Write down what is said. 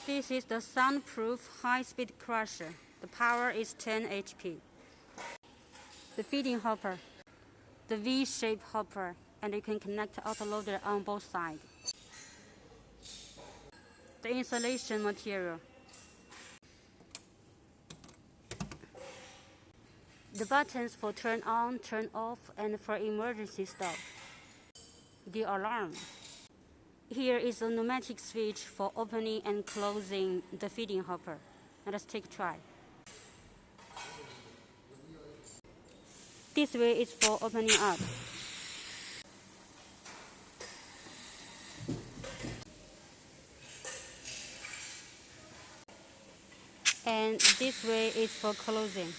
This is the soundproof high-speed crusher. The power is 10 HP. The feeding hopper. The V-shaped hopper, and you can connect autoloader on both sides. The insulation material. The buttons for turn on, turn off, and for emergency stop. The alarm. Here is a pneumatic switch for opening and closing the feeding hopper. Let us take a try. This way is for opening up. And this way is for closing.